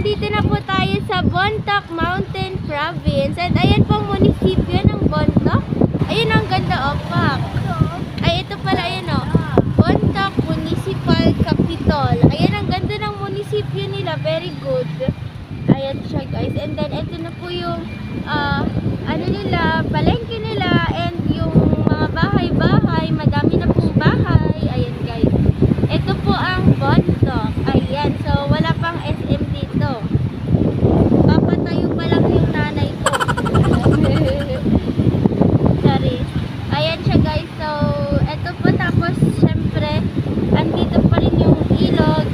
nandito na po tayo sa Bontoc Mountain Province. And ayan po ang munisipyo ng Bontoc. Ayun ang ganda, opak. Ay, ito pala, ayun o. Bontoc Municipal Capital. Ayan ang ganda ng munisipyo nila. Very good. Ayan siya, guys. And then, ito na po yung, ano nila, palengke nila. And yung mga bahay-bahay. Madami na pong bahay. Ayan, guys. Ito po ang Bontoc. Ayan. So, wala pang SM dito. Papatayo pa lang yung nanay ko. Sorry. Ayan siya, guys. So, ito po. Tapos, syempre, andito pa rin yung ilog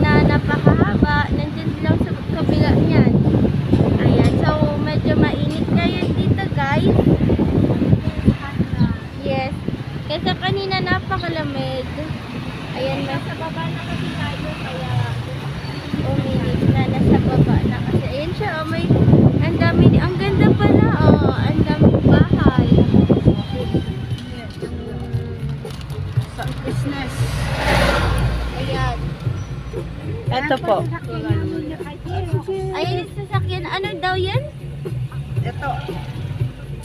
na napakahaba. Nandyan lang sa kabila niyan. Ayan. So, medyo mainit ngayon dito, guys. Yes. Kasi kanina napakalamig. Ayan, nasa baba na kasi tayo, kaya uminig na nasa baba na kasi. Ayan siya, oh, may, ang dami, ang ganda pala, oh, ang daming bahay. Sa business. Ayan. Ito po. Ayan yung sasakyan, ano daw yan? Ito.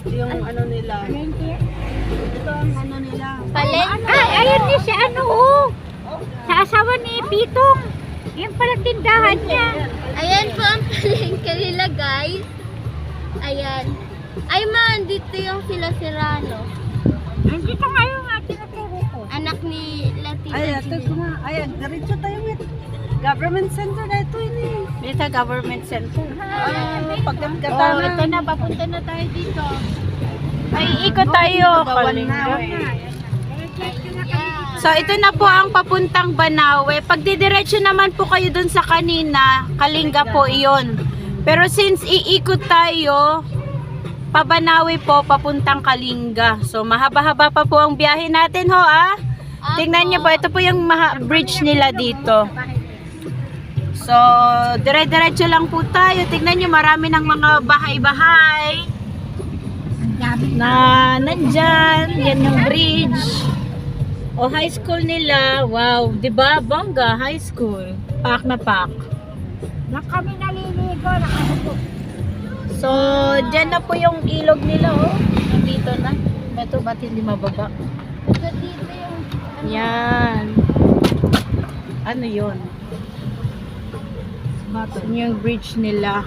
Yung ano nila. Ito ang ano nila. Palengke. Ay, ayun niya si ano, oh. Sa asawa ni Pitong. Yan pala tindahan niya. Ayan po ang palengke nila, guys. Ayan. Ay man, dito yung sila Serrano. Nandito ngayon nga, tinuturo ko. Anak ni Latina. Ay, ito ko nga. Ayan, diretso tayo with government center na ito ini. Dito government center. Pagkagata Oh, ito na, papunta na tayo dito. Ay, ikot tayo. Kalinga. So, ito na po ang papuntang Banawe. Pag didiretso naman po kayo dun sa kanina, Kalinga po iyon. Pero since iikot tayo, pabanawe po, papuntang Kalinga. So, mahaba-haba pa po ang biyahe natin, ho, ah. Tingnan niyo po, ito po yung bridge nila dito. So, dire-diretso lang po tayo. Tingnan niyo, marami ng mga bahay-bahay na nandyan. Yan yung bridge. O, high school nila. Wow, diba? Bongga, high school. Pak na pak. Na kami naliligo, nakahubog. So, dyan na po yung ilog nila, oh. Dito na. Ito, ba't hindi mababa? Ito dito yung... Yan. Ano yun? Yun yung bridge nila.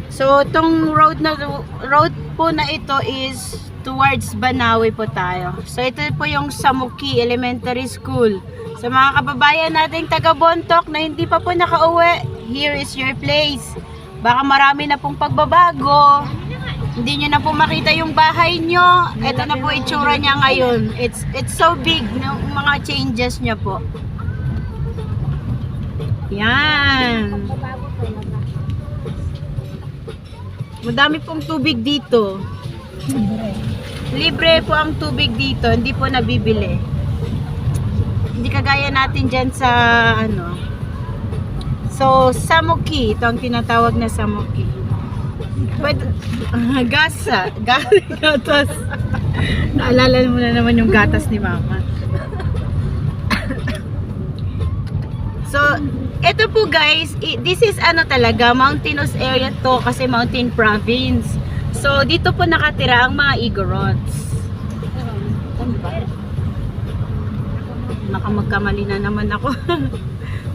So, itong road po na ito is towards Banawe po tayo. So, ito po yung Samuki Elementary School. Sa mga kababayan nating taga Bontoc na hindi pa po nakauwi, here is your place. Baka marami na pong pagbabago. Hindi nyo na po makita yung bahay nyo. Ito na po itsura niya ngayon. It's so big ng mga changes niya po. Yan. Madami pong tubig dito. Libre po ang tubig dito. Hindi po nabibili. Hindi kagaya natin dyan sa ano. So, Samuki. Ito ang tinatawag na Samuki. Gasa. Gatas. Naalala mo na naman yung gatas ni Mama. So, ito po guys, this is ano talaga, mountainous area to kasi mountain province. So, dito po nakatira ang mga Igorots. Nakamagkamali na naman ako.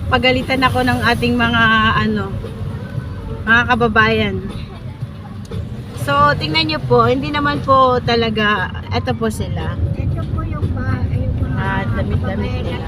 Pagalitan ako ng ating mga mga kababayan. So, tingnan nyo po, hindi naman po talaga, ito po sila. Ito po yung Damit-damit nila.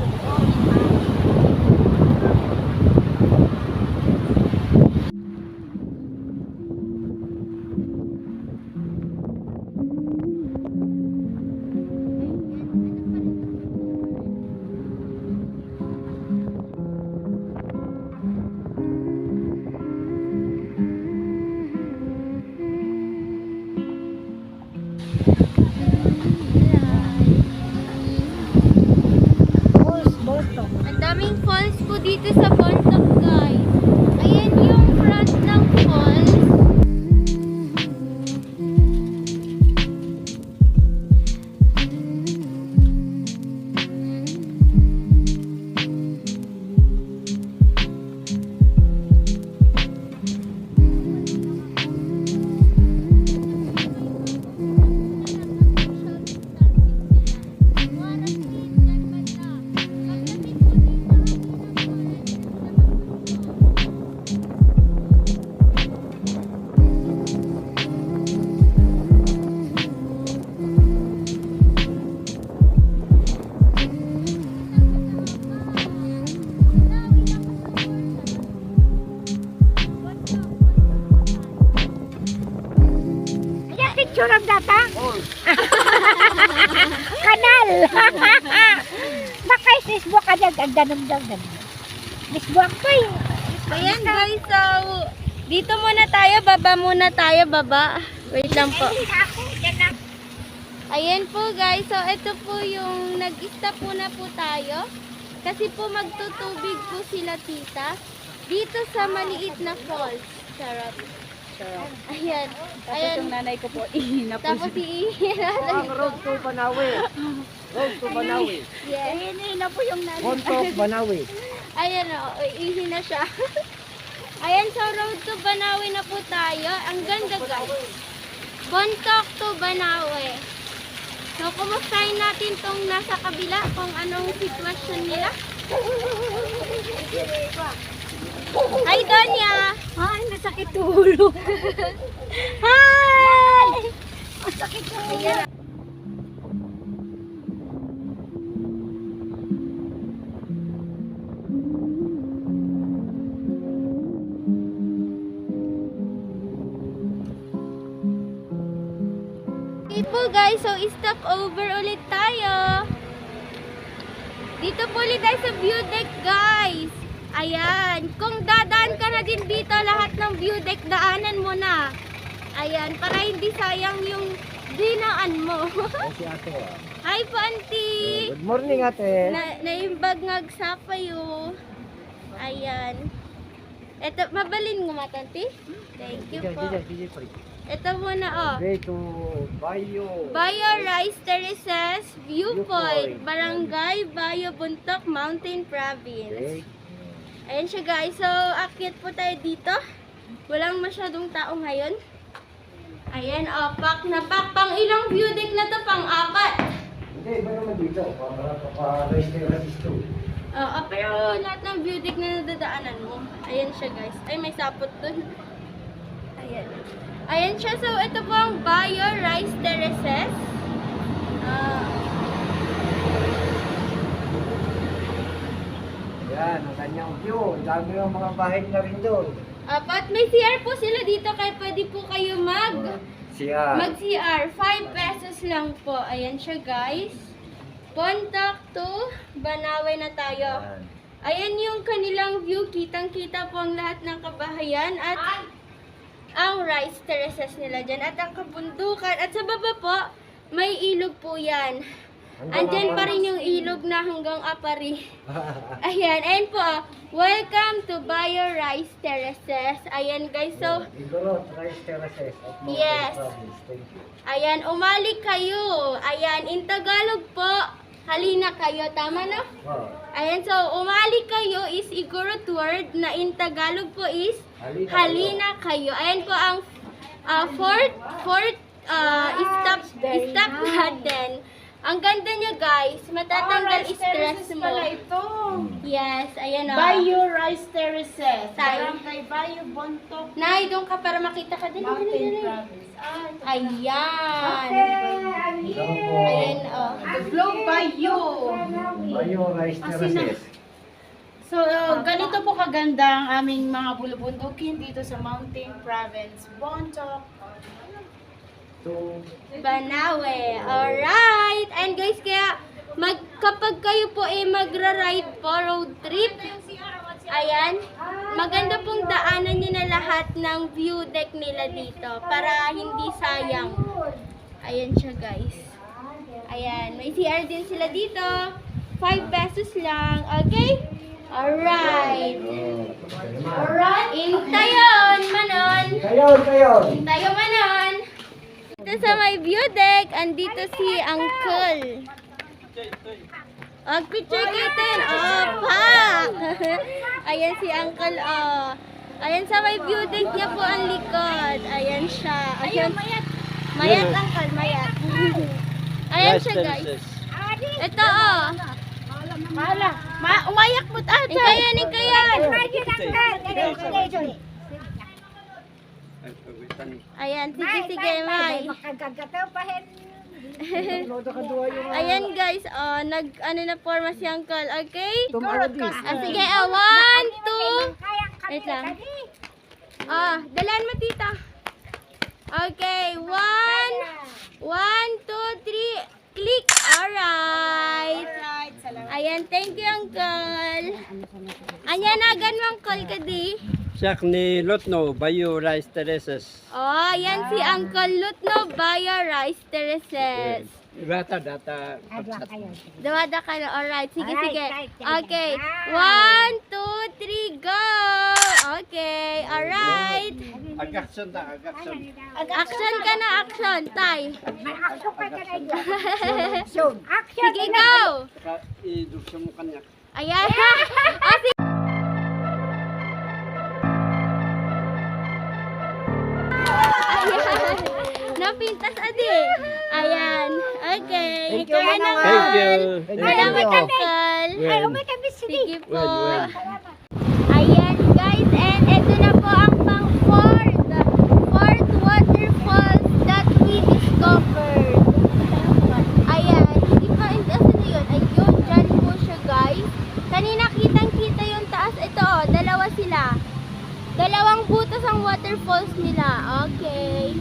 Ang daming picture of that, ha? Kanal! Baka Facebook ka dyan, ang ganun. Facebook ko eh. Ayan guys, so dito muna tayo, baba. Wait lang po. Ako, dyan lang. Ayan po guys, so ito po yung nag-stop muna po tayo. Kasi po magtutubig po sila tita. Dito sa maliit na falls. Sarap. Ayan. Tapos yung nanay ko po, ihina po. Tapos iihinan. Road to Banawe. Road to Banawe. Yes. Ihina po yung nanay. Bontok Banawe. Ayan o, ihina siya. Ayan, so road to Banawe na po tayo. Ang ganda guys. Bontok to Banawe. So, kumustahin natin tong nasa kabila kung anong sitwasyon nila. Hi, Donya! Ay, nasakit ulo. Hi! Masakit ulo. Okay po guys, so stop over ulit tayo. Dito po ulit tayo sa view deck guys. Ayan, kung dadaan ka na din dito, lahat ng view deck daanan mo na. Ayan, para hindi sayang yung dinaan mo. Si ate. Hi po auntie. Good morning ate. Naimbag ngagsapayo. Ayan. Eto, mabalin mo matanti? Thank you po. Ito muna oh. Way to Baguio. Baguio Rice Terraces Viewpoint, Barangay Baguio, Buntok, Mountain Province. Okay. Ayan siya guys. So, akyat po tayo dito. Walang masyadong tao ngayon. Ayan, pak na pak. Pang ilang view deck na to? Pang-apat. Hindi, iba naman dito. Para restaurant to. Pero lahat ng view deck na nadadaanan mo. Ayan siya guys. Ay, may sapot dun. Ayan. Ayan siya. So, ito po ang Baguio Rice Terraces. Yan, ang kanyang view. Ang dami ng mga bahay na rin doon. At may CR po sila dito. Kaya pwede po kayo Siya. mag-CR. 5 pesos lang po. Ayan siya guys. Bontok to Banawe na tayo. Yan. Ayan yung kanilang view. Kitang-kita po ang lahat ng kabahayan. At ang rice terraces nila dyan. At ang kabundukan. At sa baba po, may ilog po yan. Andyan pa rin yung ilog na hanggang apari. Ayan. Ayan po. Welcome to Baguio Rice Terraces. Ayan guys. So, Igorot Rice Terraces of Mountain Yes. Province. Thank you. ayan. Umalik kayo. Ayan. In Tagalog po, halina kayo. Tama na? Oh, Ayan. So, umalik kayo is Igorot word na in Tagalog po is halina halina kayo. Ayan po ang fourth stop natin. Ang ganda niya guys, matatanggal stress mo. ito. Yes, ayan o. Baguio Rice Terraces. Tayo. Barangay Baguio, Bontok, Nay, doon ka para makita ka din. Mountain Province. Ayan. Hello po. Ayan o. Flow Baguio. Baguio Rice Terraces. So, ganito po kaganda ang aming mga bulubundukin dito sa Mountain Province, Bontok. To Banawe. Alright. And guys, kaya kapag kayo po magra-ride po, road trip, ayan, maganda pong daanan nyo na lahat ng view deck nila dito para hindi sayang. Ayan siya guys. Ayan, may CR din sila dito. 5 pesos lang. Okay? Alright. Alright. Intayon, manon. Kayon! Tayo manon. Dito sa may view deck, andito si Uncle. Picture kayo. Pa! Ayan si Uncle, Ayan sa may view deck niya po ang likod. Ayan siya. Ayan, mayat, Uncle, mayat. Ayan siya, guys. Ito, Umayak mo ata. Ikayan. Ayan, sige, May. Makagagataw pa hen. Ayan guys, ano na forma si Uncle, okay? Tumaradis. Sige, 1, 2. Wait lang. Dalan mo tita. Okay, 1, 1, 2, 3. Click. Alright. Alright, salamat. Ayan, thank you, Uncle. Anya na, ganun, Uncle, kadi. Siyak ni Lotno, Baguio Rice Terraces. Oh, yan si Uncle Lutno Bayo Rice Terraces. Data. Adwa kayo. Dawada ka na. Alright, sige, Alright, sige. right, Okay. ah. 1, 2, 3, go! Okay, alright. Agakson ta, agakson. Action ka na, action. Tay. Action ka na idwa. Action. Action. Sige, go! Saka idugso mo kanya. Ayan. Oh, sige. Ayan. Napintas, adi. Ayan. Okay. Thank you, Ikaw na, Manong. Thank you. Uncle. Salamat, Uncle. Ay, umay kami sige. Sige po. Well. Ayan guys, and ito na po ang pang fourth waterfalls that we discovered. Ayan, hindi pa, asan na yun? Ayun, dyan po siya guys. Kanina kitang-kita yung taas. Ito oh, dalawa sila. Dalawang butas ang waterfalls nila. Okay.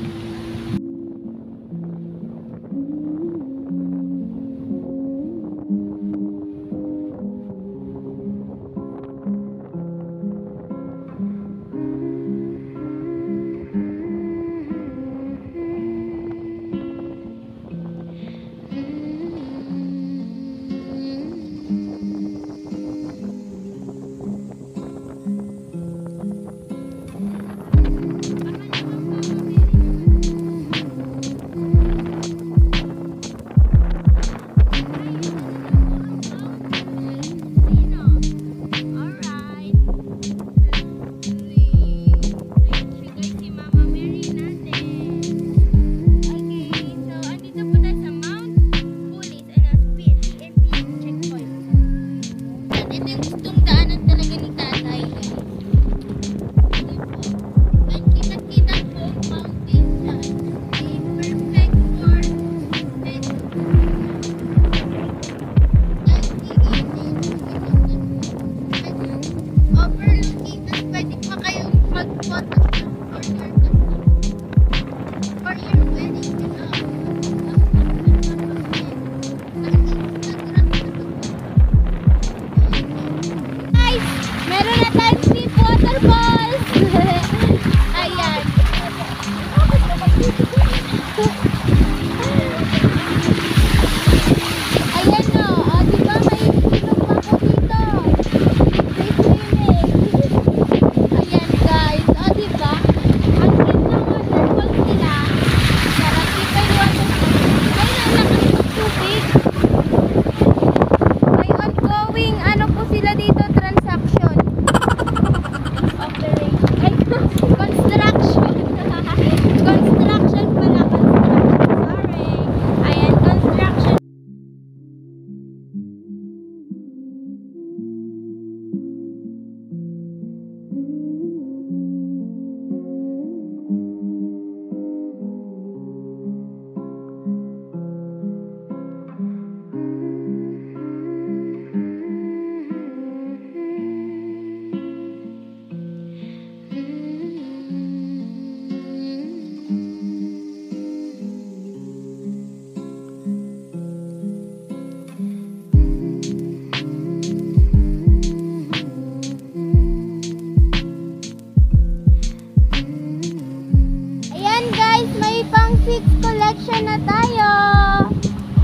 collection na tayo.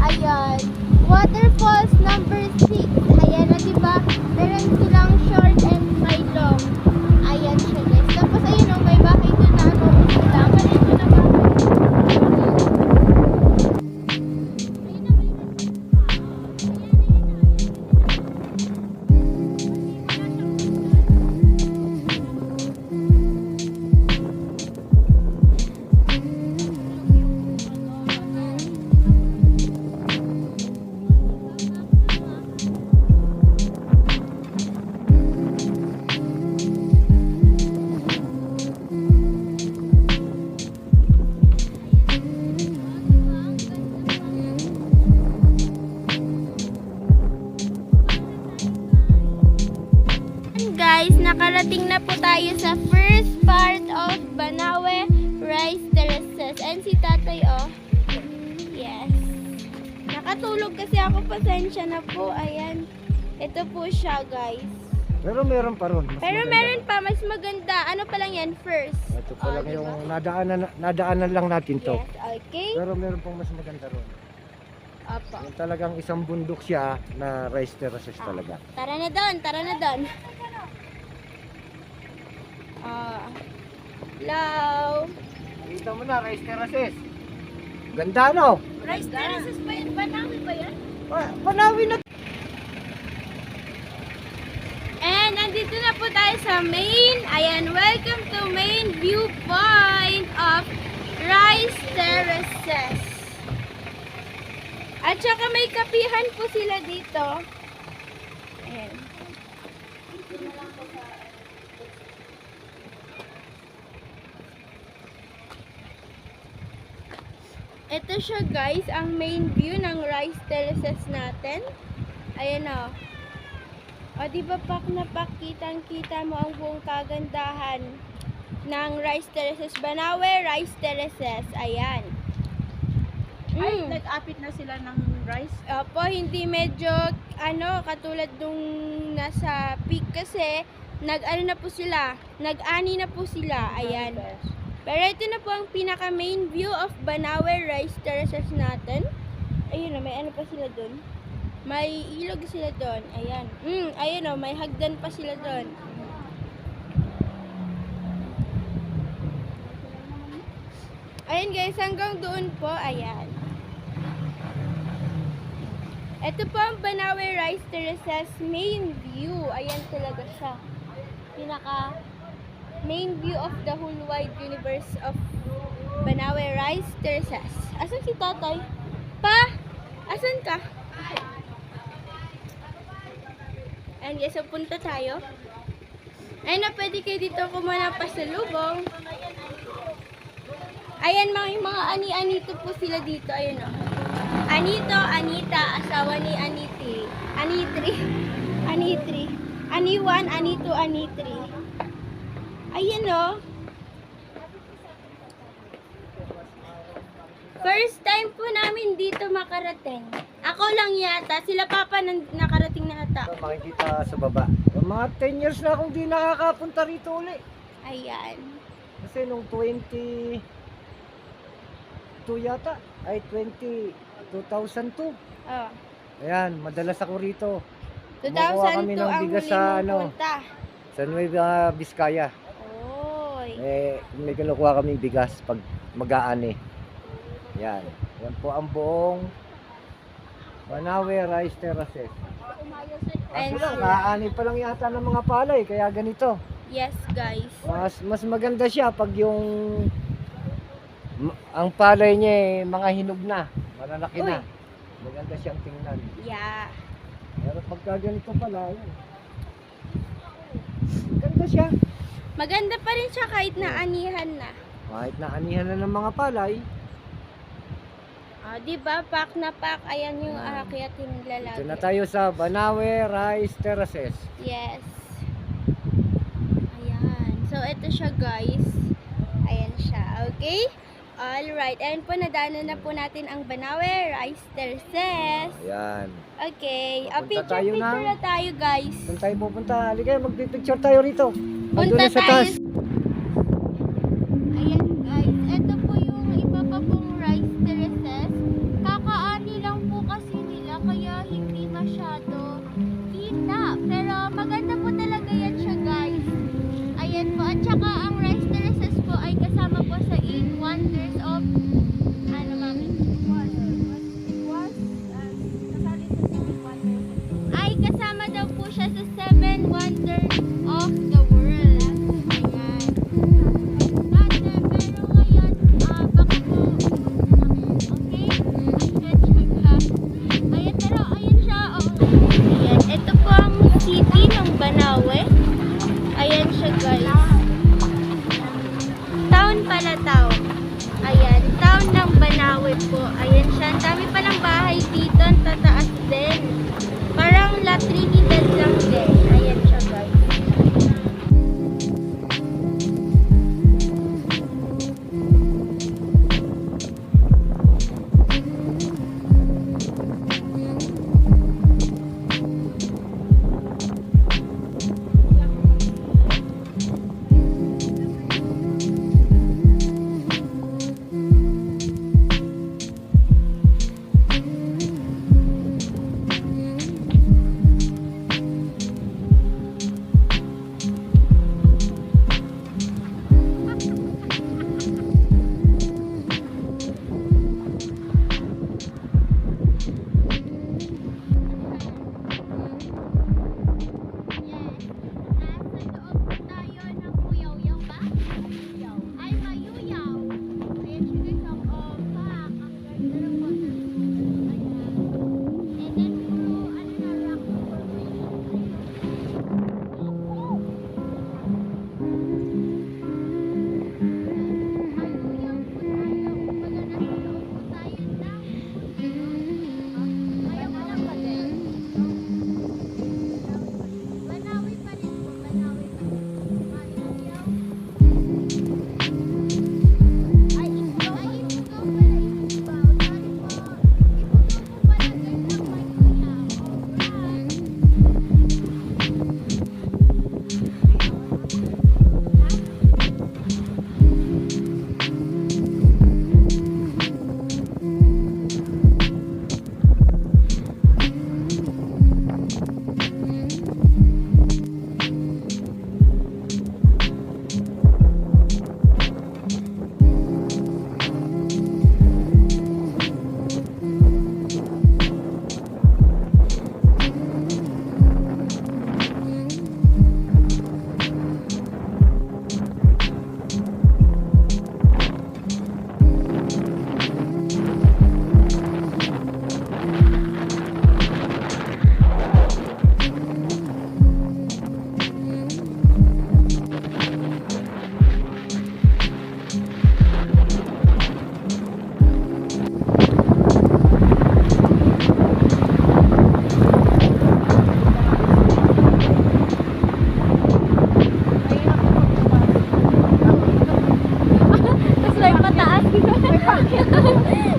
Ayan. Waterfalls number 6. Ayan na, diba? Meron silang short and may long. Ayan siya, guys. Tapos, ayun o, may bahay doon na ano. Lang. Ito na bahay. Guys, nakarating na po tayo sa first part of Banawe Rice Terraces. And si tatay, oh. Nakatulog kasi ako. Pasensya na po. Ayan. Ito po siya, guys. Pero meron pa ron. Mas Pero maganda. meron pa. Mas maganda. Ano pa lang yan? First. Ito pa lang diba? yung nadaanan lang natin to. Yes, okay. Pero meron pang mas maganda ron. Opo. Yung talagang isang bundok siya na rice terraces talaga. Tara na doon. Tara na doon. Hello. Kita mo na, rice terraces. Ganda, no? Rice terraces ba yan? Banawi ba yan? Panawi na. And nandito na po tayo sa main. Ayan, welcome to main viewpoint of Rice Terraces. At saka may kapihan po sila dito. Ayan. Ito siya guys, ang main view ng Rice Terraces natin. Ayan o. O diba pak na pak, kitang-kita mo ang buong kagandahan ng Rice Terraces. Banawe Rice Terraces. Ayan. Ay, nag-apit na sila ng rice. Opo, hindi medyo katulad nung nasa peak kasi nag-ano na po sila, nag-ani na po sila. Ayan. Pero ito na po ang pinaka main view of Banawe Rice Terraces natin. Ayun may ano pa sila doon. May ilog sila doon. Ayan. Ayun may hagdan pa sila doon. Ayan guys, hanggang doon po. Ayan. Ito po ang Banawe Rice Terraces main view. Ayan talaga siya. Pinaka main view of the whole wide universe of Banawe Rice Terraces. Asan si tatay? Pa? Asan ka? Ayan guys, so punta tayo. Ayun na, pwede kayo dito kumana pa sa lubong. Ayan, mga ani-anito po sila dito. Ayun o. Anito, Anita, asawa ni Aniti. Anitri. Anitri. Ani1, Ani2, Ani3. Ayan o. First time po namin dito makarating. Ako lang yata. Sila papa nakarating na ata. Ito, makikita sa baba. Mga 10 years na akong di nakakapunta rito uli. Ayan. Kasi nung 22 yata, ay 2002. Oh. Ayan, madalas ako rito. 2002 Kumukuha kami ng ang bigas huli sa, mong punta. Sa Nueva Vizcaya. Oy. May kinukuha kaming bigas pag mag-aani. Yan. Yan po ang buong Banawe Rice Terraces. Ayan Kaso lang, sila. kaani pa lang yata ng mga palay, kaya ganito. Yes, guys. Mas maganda siya pag yung ang palay niya mga hinog na, malalaki na. Maganda siyang tingnan. Yeah. Pero pagka ganito pala, yun. Maganda siya. Maganda pa rin siya kahit na anihan na. Kahit na anihan na ng mga palay, Diba? Pak na pak. Ayan yung aakyatin lalaki. ito na tayo sa Banawe Rice Terraces. Yes. Ayan. So, ito siya guys. Ayan siya. Okay? Alright. Ayan po, nadaanan na po natin ang Banawe Rice Terraces. Ayan. Okay. Punta tayo Picture na tayo guys. Saan tayo pupunta? Halika, magpipicture tayo rito. Punta Andun na sa tayo. taas. Ayan guys. Ito po yung iba pa pong Rice Terraces. Kakaani lang po kasi nila kaya hindi masyado kita. Pero maganda po talaga yan siya guys. Ayan po. At saka ang Rice Terraces po ay kasama po sa 8 Wonders of mami? Ay kasama daw po siya sa 7 Wonders of the World. Ayan. Dati, pero ngayon, baka po, okay? Ayan, pero ayan siya, oh. Ayan, ito po ang city ng Banawe. Ayan siya, guys. Town pala, town. Ayan, town ng Banawe po. Ayan siya, ang dami palang bahay dito, ang tataas din. Parang La Trinidad lang din. Ayan siya, guys.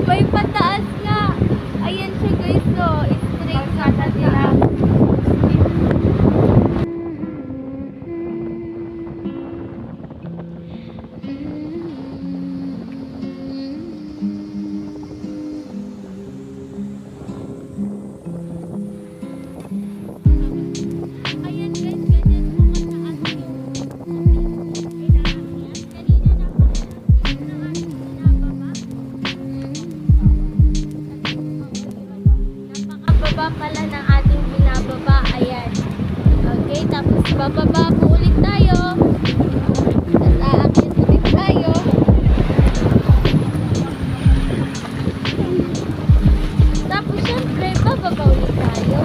May pataas nga. Ayan siya guys, so straight sa taas. Ayan guys, ganyan po kataas yung inaakyat. Kanina napakababa pala ng ating binababa. Ayan. Okay, tapos bababa po ulit tayo. Tapos aakyat ulit tayo. Tapos syempre, bababa ulit tayo.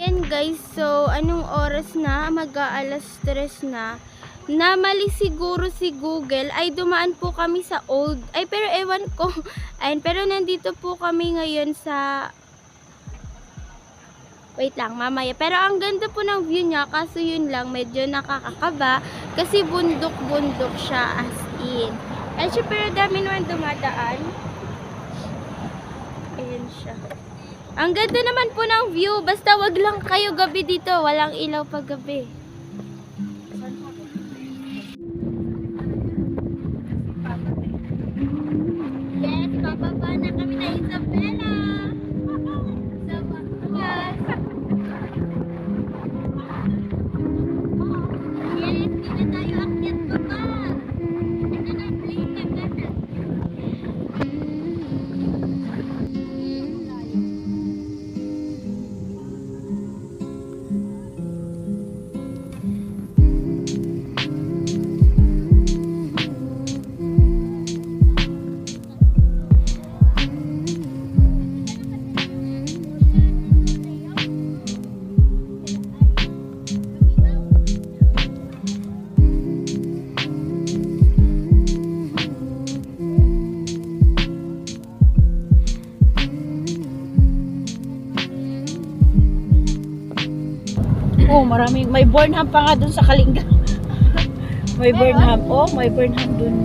Ayan guys, so anong oras na? Mag-aalas 3 na. Namali siguro si Google ay dumaan po kami sa old. Ay pero ewan ko. Ayun, pero nandito po kami ngayon sa... Wait lang, mamaya. Pero ang ganda po ng view niya, kaso yun lang, medyo nakakakaba. Kasi bundok-bundok siya as in. Ay siya, pero dami naman dumadaan. Ayan siya. Ang ganda naman po ng view. Basta wag lang kayo gabi dito. Walang ilaw pag gabi. Yes, bababa na kami na Isabela. Sa Baguio. Yes, hindi na tayo akyat baba. Ito na ang plane na ganda. Oh, maraming, may Burnham pa nga dun sa Kalinga. May Burnham. Oh, may Burnham dun.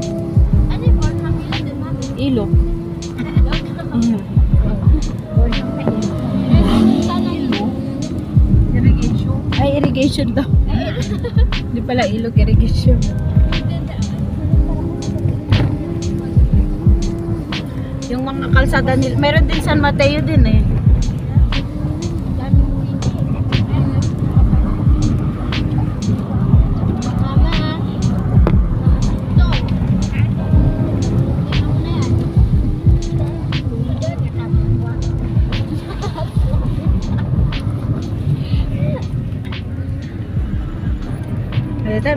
Ano yung Burnham nila dun, mami? Ilog. Irrigation. Ay, irrigation daw. Hindi pala ilog, irrigation. Yung mga kalsada nila, meron din San Mateo din eh.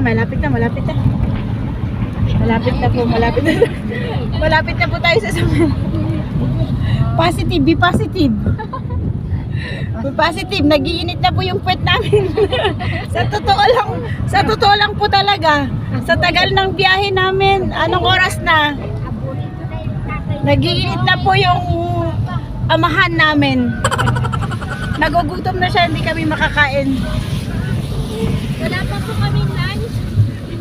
Malapit na, malapit na. Malapit na po, malapit na. Malapit na po tayo sa sumunod. Positive, be positive. Be positive, nagiinit na po yung puwet namin. Sa totoo lang po talaga. Sa tagal ng biyahe namin, anong oras na? Nagiinit na po yung amahan namin. Nagugutom na siya, hindi kami makakain. Wala pa po kaming lunch.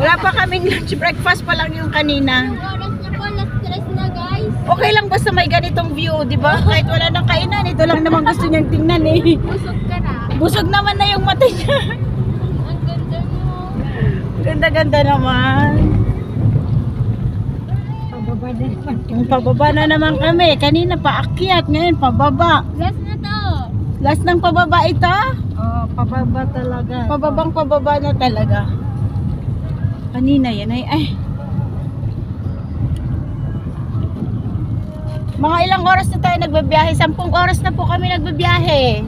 Wala pa kaming lunch, breakfast pa lang yung kanina. Yung oras na po, alas 3 na guys. Okay lang basta may ganitong view, di ba? Kahit wala nang kainan, ito lang naman gusto niyang tingnan eh. Busog ka na. Busog naman na yung mata niya. Ang ganda nyo. Ganda-ganda naman. Pababa na naman. Yung pababa na naman kami. Kanina paakyat, ngayon pababa. Last na to. Last ng pababa ito? Oh, pababa talaga. Pababang pababa na talaga. Kanina yan ay Mga ilang oras na tayo nagbabiyahe? 10 oras na po kami nagbabiyahe.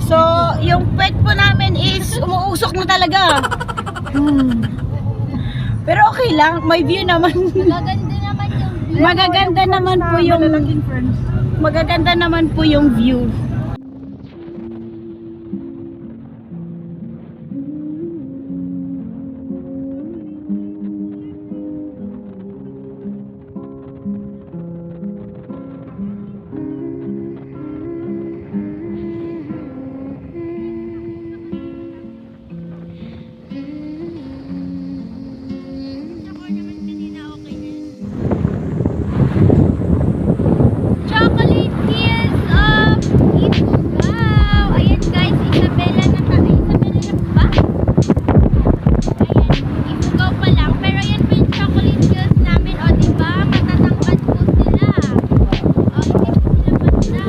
So, yung pet po namin is umuusok na talaga. Pero okay lang, may view naman. Magaganda naman yung view. Magaganda naman po yung Malalaging friends. magaganda naman po yung view. Chocolate Hills of Ifugao. Ayan guys, Isabela na tayo. Isabela na ba? Ayan, Ifugao pa lang. Pero ayan po yung Chocolate Hills namin. O diba, matatangkad po sila. O, hindi po sila basta.